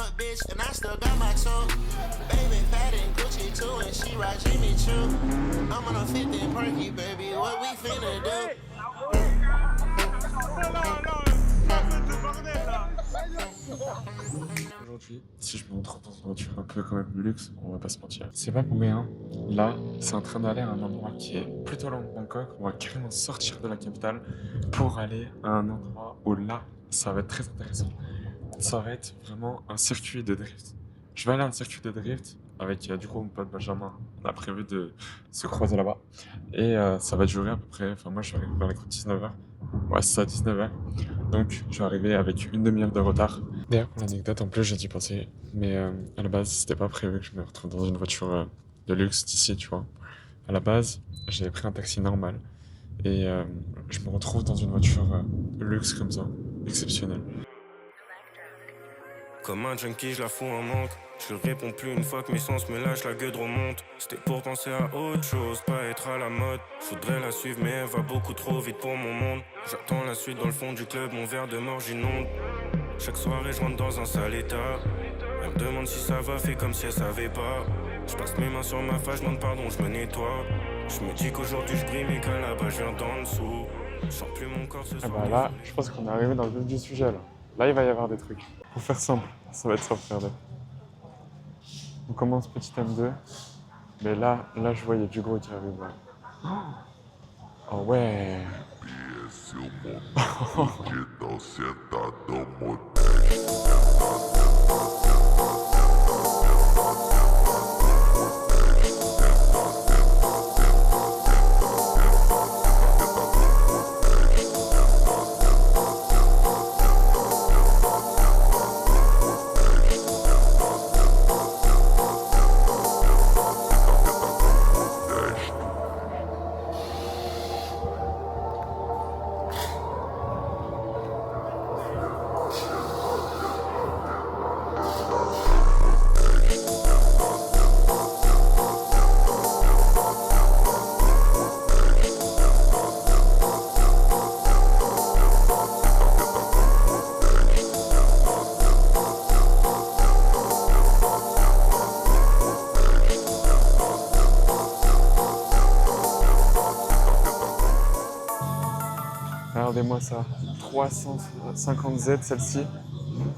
fuck bitch, and I still got my toe. Baby fat and Gucci too, and she ride Jimmy Choo. I'm on a 50 and perky, baby, what we finna do? Aujourd'hui, si je me retrouve dans une voiture un peu quand même luxe, on va pas se mentir. C'est pas pour rien. Là, c'est en train d'aller à un endroit qui est plutôt loin de Bangkok. On va carrément sortir de la capitale pour aller à un endroit où là, ça va être très intéressant. Ça va être vraiment un circuit de drift. Je vais aller à un circuit de drift avec du coup mon pote Benjamin. On a prévu de se croiser là-bas. Et ça va durer à peu près, enfin moi je vais arriver vers les coups de 19h. Ouais, c'est ça, 19h. Donc je vais arriver avec une demi-heure de retard. D'ailleurs, pour l'anecdote, en plus j'ai dû penser, mais à la base c'était pas prévu que je me retrouve dans une voiture de luxe d'ici, tu vois. À la base, j'avais pris un taxi normal. Et je me retrouve dans une voiture luxe comme ça, exceptionnelle. Comme un junkie, je la fous en manque. Je réponds plus une fois que mes sens me lâchent, la gueule remonte. C'était pour penser à autre chose, pas être à la mode. Faudrait la suivre, mais elle va beaucoup trop vite pour mon monde. J'attends la suite dans le fond du club, mon verre de mort j'inonde. Chaque soirée, je rentre dans un sale état. Elle me demande si ça va, fait comme si elle savait pas. Je passe mes mains sur ma face, je demande pardon, je me nettoie. Je me dis qu'aujourd'hui je brille, mais qu'à la base je viens d'en dessous. Je sens plus mon corps ce soir. Ah bah là, je pense qu'on est arrivé dans le vif du sujet là. Là, il va y avoir des trucs. Pour faire simple, ça va être simple, regardez. On commence petit M2, mais là, je vois, il y a du gros qui arrive là. Oh ouais. Regardez-moi ça, 350Z celle-ci.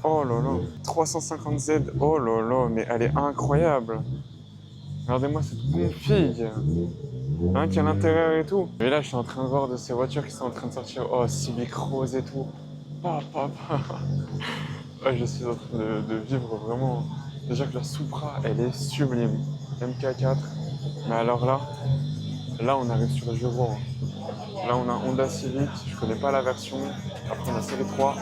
Oh là là, 350Z, oh là là, mais elle est incroyable. Regardez-moi cette config. Hein, qui a l'intérieur et tout. Mais là, je suis en train de voir de ces voitures qui sont en train de sortir. Oh, Civic Rose et tout. Ouais, je suis en train de vivre vraiment. Déjà que la Supra, elle est sublime. MK4. Mais alors là, on arrive sur le jeu gros. Là, on a Honda Civic, je connais pas la version. Après, on a série 3.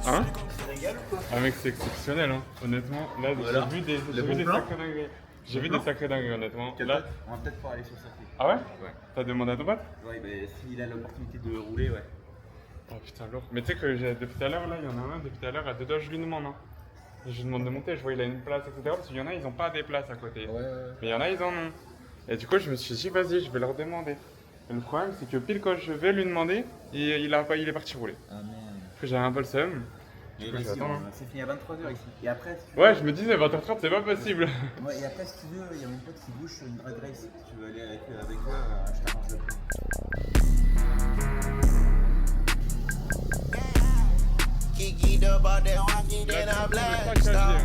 Hein? Ah mec, c'est exceptionnel, hein. Honnêtement, là voilà. J'ai vu des sacrés dingueries. J'ai vu des sacrés dingueries, honnêtement. Là, on va peut-être pouvoir aller sur le circuit. Ah ouais? Ouais. T'as demandé à ton pote? Ouais, mais s'il a l'opportunité de rouler, ouais. Oh putain, lourd. Mais tu sais que depuis tout à l'heure, là, il y en a un, depuis tout à l'heure, à deux doigts, je lui demande, hein. Je lui demande de monter, je vois il a une place, etc. Parce qu'il y en a, ils ont pas des places à côté. Ouais. Mais il y en a, ils en ont. Et du coup, je me suis dit, vas-y, je vais leur demander. Et le problème, c'est que pile quand je vais lui demander, il est parti rouler. Ah merde. Parce que j'avais un peu le seum. Mais vas-y, c'est fini à 23h ici. Et après, si tu ouais, je me disais 20h30, c'est pas possible. Ouais, et après, si tu veux, il y a mon pote qui bouge sur une drag race. Si tu veux aller avec eux, je t'arrange le plan. Geeked up all that walking, then I blast off.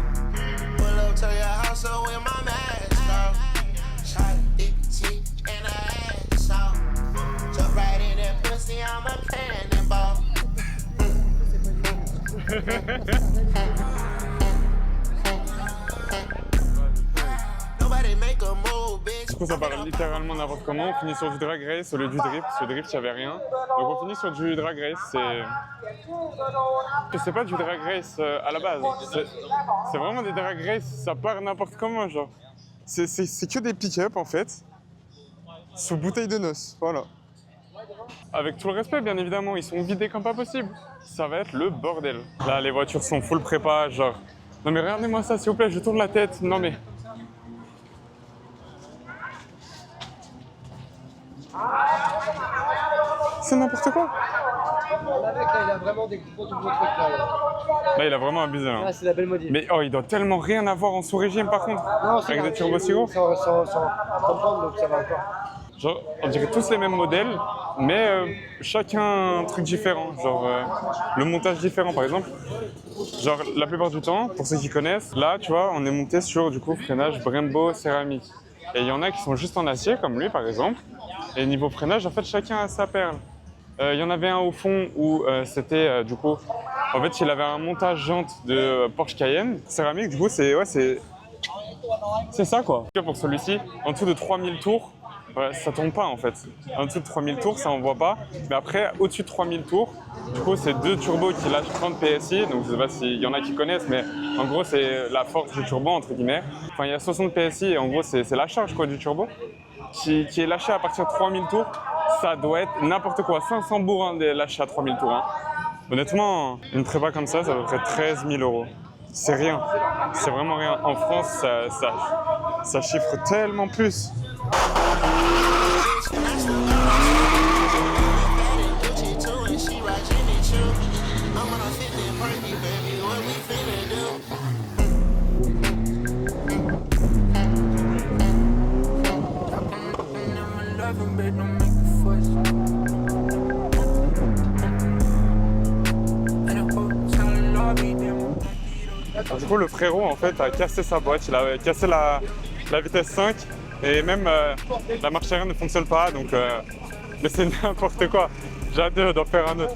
Pull up to your house, so with my mask off. Shot it. coup, ça part littéralement n'importe comment. On finit sur du drag race au lieu du drift, parce que le drift, il n'y avait rien. Donc on finit sur du drag race. C'est pas du drag race à la base. C'est vraiment des drag race, ça part n'importe comment, genre. C'est que des pick-up, en fait, sous bouteille de noces, voilà. Avec tout le respect, bien évidemment, ils sont vidés comme pas possible. Ça va être le bordel. Là, les voitures sont full prépa, genre... Non mais regardez-moi ça, s'il vous plaît, je tourne la tête. Non mais... C'est n'importe quoi. Le mec, là, il a vraiment des gros trucs là. Là, il a vraiment abusé. Hein. Là, c'est la belle modif. Mais oh, il doit tellement rien avoir en sous-régime, par contre. Non, avec des turbos si gros. Sans prendre, donc ça va encore. Genre, on dirait tous les mêmes modèles, mais chacun un truc différent. Genre, le montage différent, par exemple. Genre, la plupart du temps, pour ceux qui connaissent, là, tu vois, on est monté sur, du coup, freinage Brembo céramique. Et il y en a qui sont juste en acier, comme lui, par exemple. Et niveau freinage, en fait, chacun a sa perle. Il y en avait un au fond où c'était, du coup, en fait, il avait un montage jante de Porsche Cayenne céramique. Du coup, c'est ça, quoi. Pour celui-ci, en dessous de 3000 tours, ouais, ça tombe pas en fait. En dessous de 3000 tours, ça envoie pas. Mais après, au-dessus de 3000 tours, du coup, c'est deux turbos qui lâchent 30 PSI. Donc, je sais pas s'il y en a qui connaissent, mais en gros, c'est la force du turbo, entre guillemets. Enfin, il y a 60 PSI et en gros, c'est la charge quoi, du turbo qui est lâché à partir de 3000 tours. Ça doit être n'importe quoi. 500 bourrins lâchés à 3000 tours. Hein. Honnêtement, une prépa comme ça, ça va être 13 000 €. C'est rien. C'est vraiment rien. En France, ça chiffre tellement plus. Du coup, le frérot en fait a cassé sa boîte, il a cassé la vitesse 5 et même la marche arrière ne fonctionne pas, donc mais c'est n'importe quoi. J'ai hâte d'en faire un autre.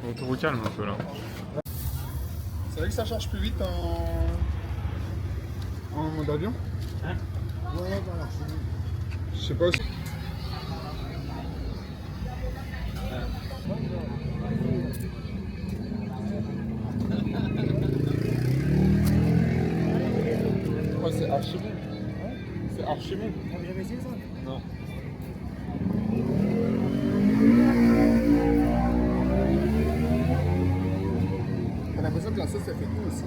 On te calme un peu là. C'est vrai que ça charge plus vite en mode avion. Hein? Ouais, voilà. Je sais pas. Ouais, c'est archi bon. C'est archi bon. On a jamais essayé ça? Non. T'as l'impression que la sauce elle fait tout aussi.